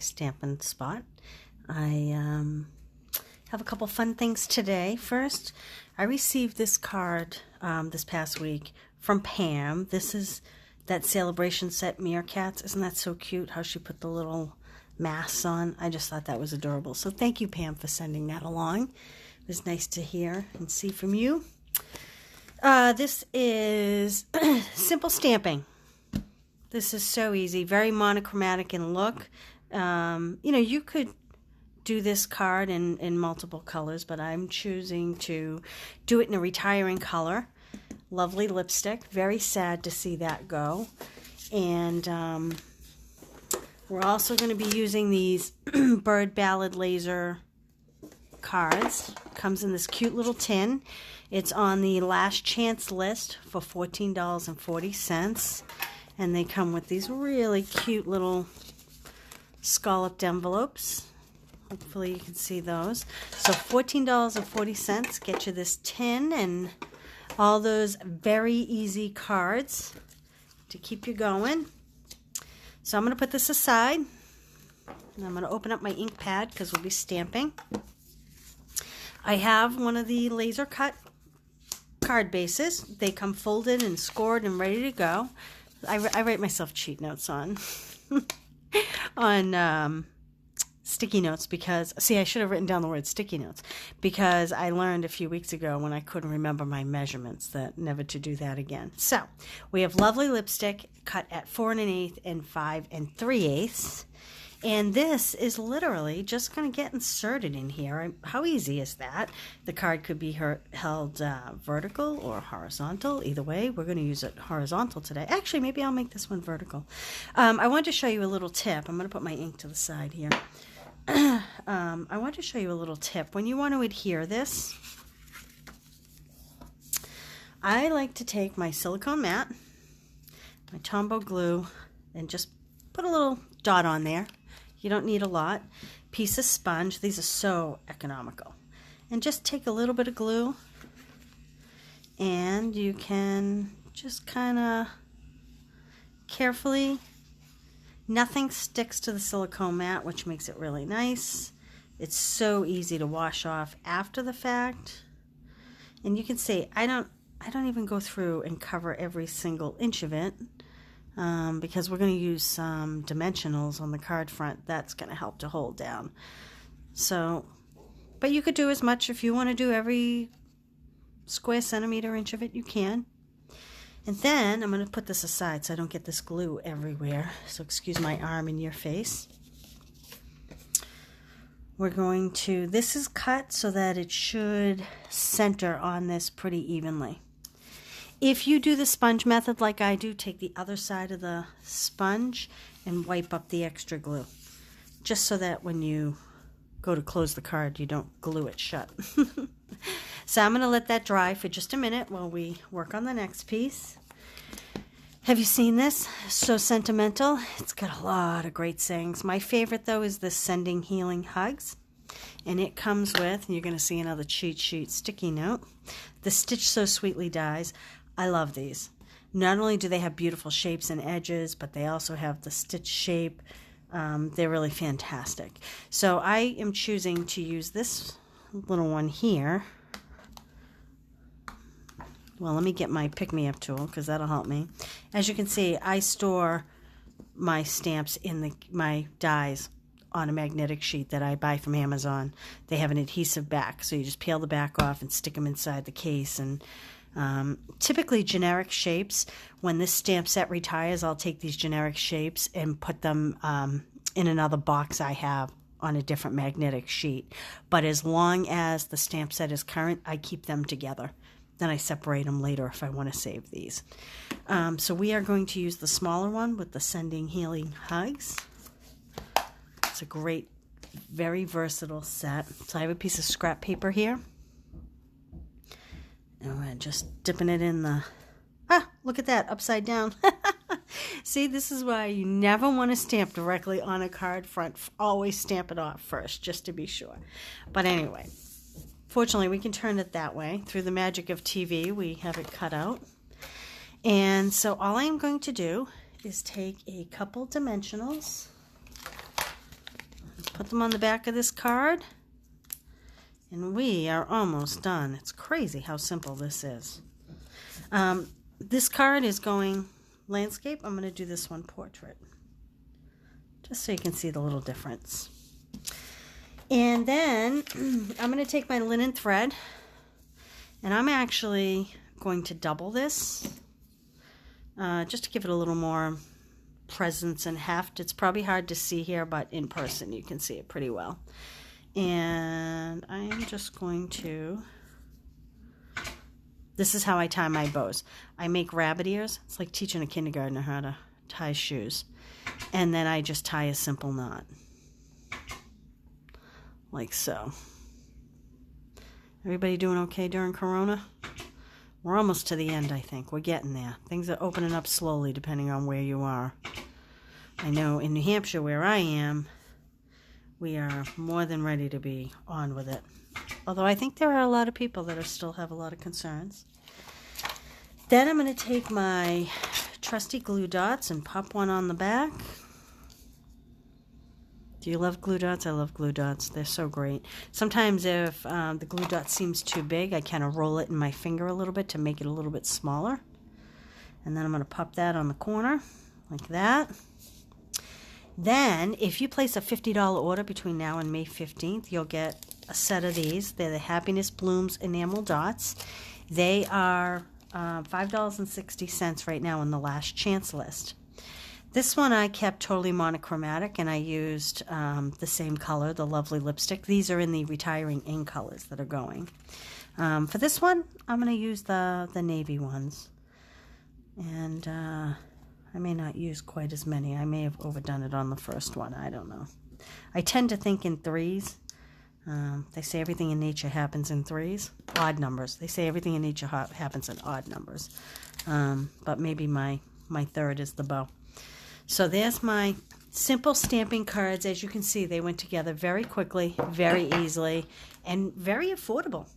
stamping spot. I have a couple fun things today. First, I received this card this past week from Pam. This is that Celebration set Meerkats. Isn't that so cute how she put the little masks on? I just thought that was adorable. So thank you, Pam, for sending that along. It was nice to hear and see from you. This is simple stamping. This is so easy, very monochromatic in look. You could do this card in multiple colors, but I'm choosing to do it in a retiring color. Lovely lipstick. Very sad to see that go. And we're also going to be using these Ballard Laser cards. Comes in this cute little tin. It's on the last chance list for $14.40. And they come with these really cute little scalloped envelopes. Hopefully you can see those. So $14.40 get you this tin and all those very easy cards to keep you going. So I'm going to put this aside. And I'm going to open up my ink pad because we'll be stamping. I have one of the laser cut card bases. They come folded and scored and ready to go. I write myself cheat notes on sticky notes because, see, I should have written down the word sticky notes because I learned a few weeks ago when I couldn't remember my measurements that never to do that again. So we have lovely lipstick cut at 4 1/8 and 5 3/8. And this is literally just going to get inserted in here. How easy is that? The card could be held vertical or horizontal. Either way, we're going to use it horizontal today. Actually, maybe I'll make this one vertical. I want to show you a little tip. I'm going to put my ink to the side here. I want to show you a little tip. When you want to adhere this, I like to take my silicone mat, my Tombow glue, and just put a little dot on there. You don't need a lot. Piece of sponge. These are so economical. And just take a little bit of glue and you can just kind of carefully, nothing sticks to the silicone mat, which makes it really nice. It's so easy to wash off after the fact. And you can see I don't even go through and cover every single inch of it. Because we're going to use some dimensionals on the card front. That's going to help to hold down. So, but you could do as much if you want to do every square centimeter, inch of it, you can. And then I'm going to put this aside so I don't get this glue everywhere. So excuse my arm in your face. We're going to, this is cut so that it should center on this pretty evenly. If you do the sponge method like I do, take the other side of the sponge and wipe up the extra glue. Just so that when you go to close the card, you don't glue it shut. So I'm going to let that dry for just a minute while we work on the next piece. Have you seen this? So Sentimental. It's got a lot of great sayings. My favorite, though, is the Sending Healing Hugs. And it comes with, and you're going to see another cheat sheet sticky note, the Stitch So Sweetly Dies. I love these. Not only do they have beautiful shapes and edges, but they also have the stitch shape. They're really fantastic. So I am choosing to use this little one here. Well, let me get my pick-me-up tool because that'll help me. As you can see, I store my stamps in my dies on a magnetic sheet that I buy from Amazon. They have an adhesive back, so you just peel the back off and stick them inside the case. And typically generic shapes. When this stamp set retires, I'll take these generic shapes and put them in another box I have on a different magnetic sheet. But as long as the stamp set is current, I keep them together. Then I separate them later if I want to save these. So we are going to use the smaller one with the Sending Healing Hugs. It's a great, very versatile set. So I have a piece of scrap paper here. And we're just dipping it in the, look at that, upside down. See, this is why you never want to stamp directly on a card front. Always stamp it off first, just to be sure. But anyway, fortunately, we can turn it that way. Through the magic of TV, we have it cut out. And so all I am going to do is take a couple dimensionals put them on the back of this card. And we are almost done. It's crazy how simple this is. This card is going landscape. I'm going to do this one portrait, just so you can see the little difference. And then I'm going to take my linen thread, and I'm actually going to double this, just to give it a little more presence and heft. It's probably hard to see here, but in person you can see it pretty well. And I'm just going to, this is how I tie my bows. I make rabbit ears. It's like teaching a kindergartner how to tie shoes. And then I just tie a simple knot. Like so. Everybody doing okay during Corona? We're almost to the end, I think. We're getting there. Things are opening up slowly depending on where you are. I know in New Hampshire, where I am, we are more than ready to be on with it. Although I think there are a lot of people that still have a lot of concerns. Then I'm going to take my trusty glue dots and pop one on the back. Do you love glue dots? I love glue dots. They're so great. Sometimes if the glue dot seems too big, I kind of roll it in my finger a little bit to make it a little bit smaller. And then I'm going to pop that on the corner like that. Then, if you place a $50 order between now and May 15th, you'll get a set of these. They're the Happiness Blooms enamel dots. They are $5.60 right now in the last chance list. This one I kept totally monochromatic, and I used the same color, the lovely lipstick. These are in the Retiring In colors that are going. For this one, I'm going to use the navy ones. And I may not use quite as many. I may have overdone it on the first one. I don't know. I tend to think in threes. They say everything in nature happens in threes. Odd numbers. They say everything in nature happens in odd numbers. But maybe my third is the bow. So there's my simple stamping cards. As you can see, they went together very quickly, very easily, and very affordable.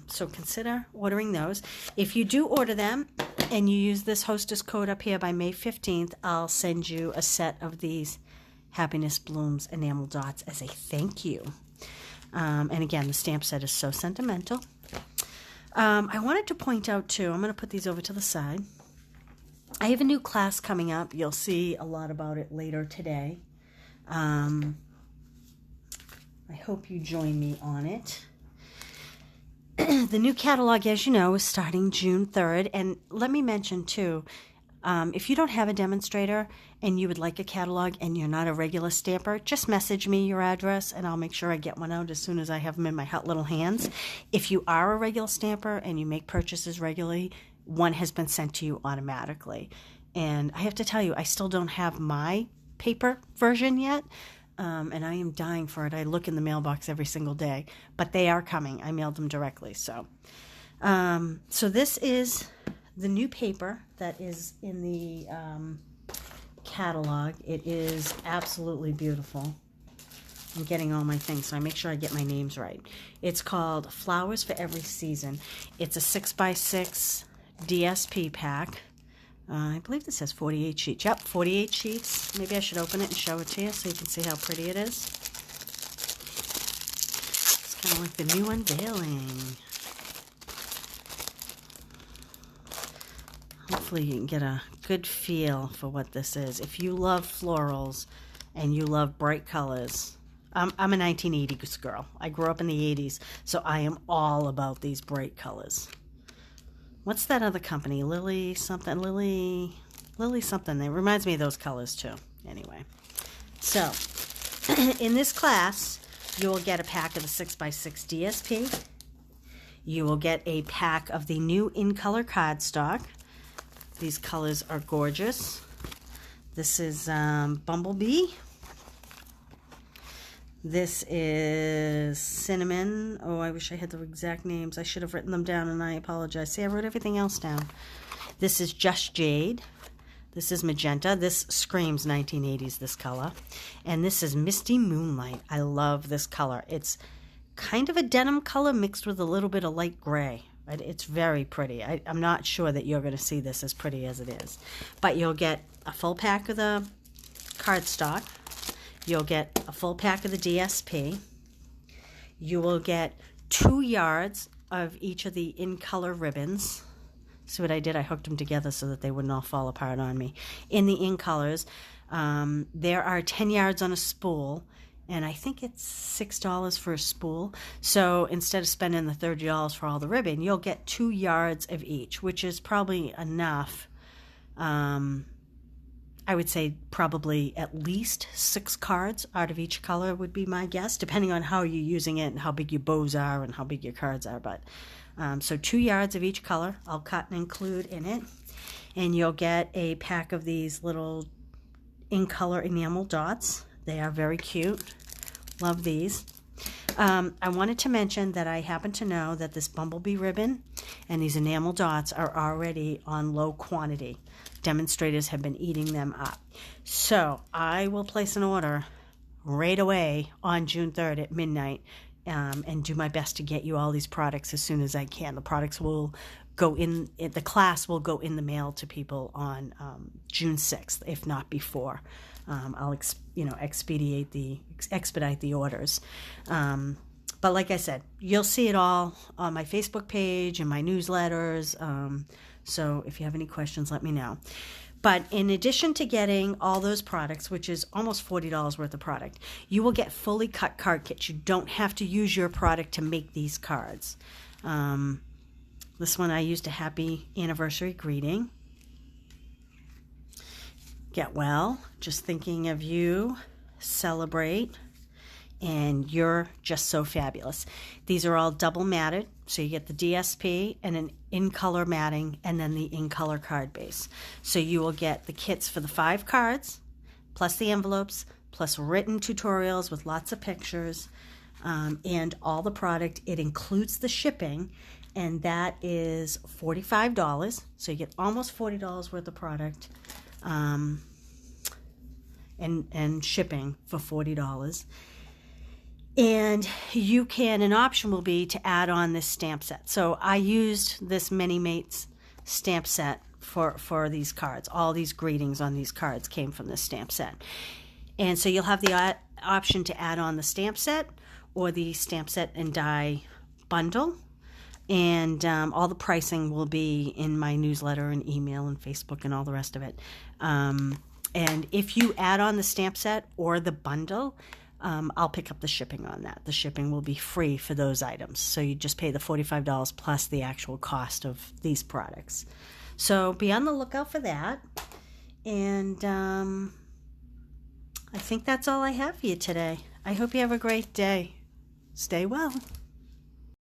So consider ordering those. If you do order them and you use this hostess code up here by May 15th, I'll send you a set of these Happiness Blooms enamel dots as a thank you. And again, the stamp set is so sentimental. I wanted to point out too, I'm going to put these over to the side. I have a new class coming up. You'll see a lot about it later today. I hope you join me on it. The new catalog, as you know, is starting June 3rd. And let me mention, too, if you don't have a demonstrator and you would like a catalog and you're not a regular stamper, just message me your address and I'll make sure I get one out as soon as I have them in my hot little hands. If you are a regular stamper and you make purchases regularly, one has been sent to you automatically. And I have to tell you, I still don't have my paper version yet. And I am dying for it. I look in the mailbox every single day, but they are coming. I mailed them directly. So this is the new paper that is in the catalog. It is absolutely beautiful. I'm getting all my things, so I make sure I get my names right. It's called Flowers for Every Season. It's a 6x6 DSP pack. I believe this has 48 sheets. Yep, 48 sheets. Maybe I should open it and show it to you so you can see how pretty it is. It's kind of like the new unveiling. Hopefully you can get a good feel for what this is. If you love florals and you love bright colors, I'm a 1980s girl. I grew up in the 80s, so I am all about these bright colors. What's that other company? Lily something. It reminds me of those colors too. Anyway, so in this class, you will get a pack of the 6x6 DSP. You will get a pack of the new In Color cardstock. These colors are gorgeous. This is Bumblebee. This is Cinnamon. Oh, I wish I had the exact names. I should have written them down, and I apologize. See, I wrote everything else down. This is Just Jade. This is Magenta. This screams 1980s, this color. And this is Misty Moonlight. I love this color. It's kind of a denim color mixed with a little bit of light gray. It's very pretty. I'm not sure that you're going to see this as pretty as it is. But you'll get a full pack of the cardstock. you'll get a full pack of the DSP. You will get 2 yards of each of the in-color ribbons. See what I did? I hooked them together so that they wouldn't all fall apart on me. In the in-colors, there are 10 yards on a spool, and I think it's $6 for a spool. So instead of spending the $30 for all the ribbon, you'll get 2 yards of each, which is probably enough. I would say probably at least 6 cards out of each color would be my guess, depending on how you're using it and how big your bows are and how big your cards are. But so 2 yards of each color I'll cut and include in it. And you'll get a pack of these little in-color enamel dots. They are very cute. Love these. I wanted to mention that I happen to know that this bumblebee ribbon and these enamel dots are already on low quantity. Demonstrators have been eating them up. So I will place an order right away on June 3rd at midnight and do my best to get you all these products as soon as I can. The products will go in, the class will go in the mail to people on June 6th, if not before. I'll expedite the orders. But like I said, you'll see it all on my Facebook page and my newsletters. So if you have any questions, let me know. But in addition to getting all those products, which is almost $40 worth of product, you will get fully cut card kits. You don't have to use your product to make these cards. This one I used a happy anniversary greeting. Get well, just thinking of you, celebrate, and you're just so fabulous. These are all double matted, so you get the DSP and an in-color matting and then the in-color card base. So you will get the kits for the 5 cards, plus the envelopes, plus written tutorials with lots of pictures, and all the product. It includes the shipping, and that is $45. So you get almost $40 worth of product, and shipping for $40. And you can, an option will be to add on this stamp set. So I used this Many Mates stamp set for these cards. All these greetings on these cards came from this stamp set. And so you'll have the option to add on the stamp set or the stamp set and die bundle. And all the pricing will be in my newsletter and email and Facebook and all the rest of it. And if you add on the stamp set or the bundle, I'll pick up the shipping on that. The shipping will be free for those items. So you just pay the $45 plus the actual cost of these products. So be on the lookout for that. And I think that's all I have for you today. I hope you have a great day. Stay well.